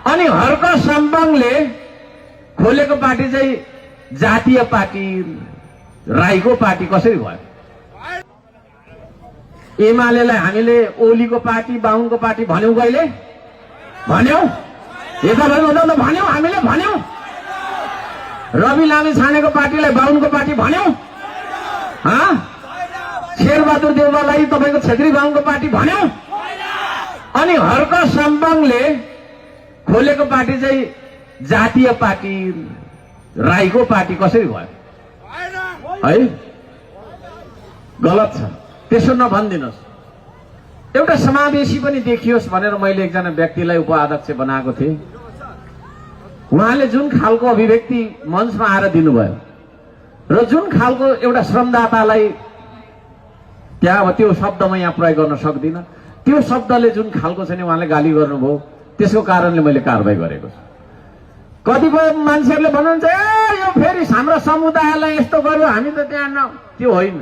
अनि हर्क सम्बङले खोलेको पार्टी चाहिँ जातीय पार्टी, राईको पार्टी कसरी भयो? एमालेलाई हामीले ओलीको पार्टी, बाहुनको पार्टी भन्यौं कहिले? भन्यौं? यता भन्यौं, हामीले भन्यौं। रवि लामी छानेको पार्टीलाई बाहुनको पार्टी भन्यौं? शेरबहादुर देउवालाई तपाईको क्षेत्री बाहुनको पार्टी भन्यौं? अनि हर्क सम्बङले खोलेको पार्टी चाहिँ जातीय पार्टी, राईको पार्टी कसरी भयो? है, गलत छ, त्यसो नभनिदिनुहोस्। एउटा समावेशी पनि देखियोस् भनेर मैले एकजना व्यक्तिलाई उपाध्यक्ष बनाएको थिएँ। उहाँले जुन खालको अभिव्यक्ति मञ्चमा आएर दिनुभयो र जुन खालको एउटा श्रमदातालाई, त्यहाँ अब त्यो शब्द म यहाँ प्रयोग गर्न सक्दिनँ, त्यो शब्दले जुन खालको छ नि उहाँले गाली गर्नुभयो, त्यसको कारणले मैले कारबाही गरेको छु। कतिपय मान्छेहरूले भन्नुहुन्छ ए यो फेरि हाम्रो समुदायलाई यस्तो गर्यो, हामी त त्यहाँ त्यो होइन।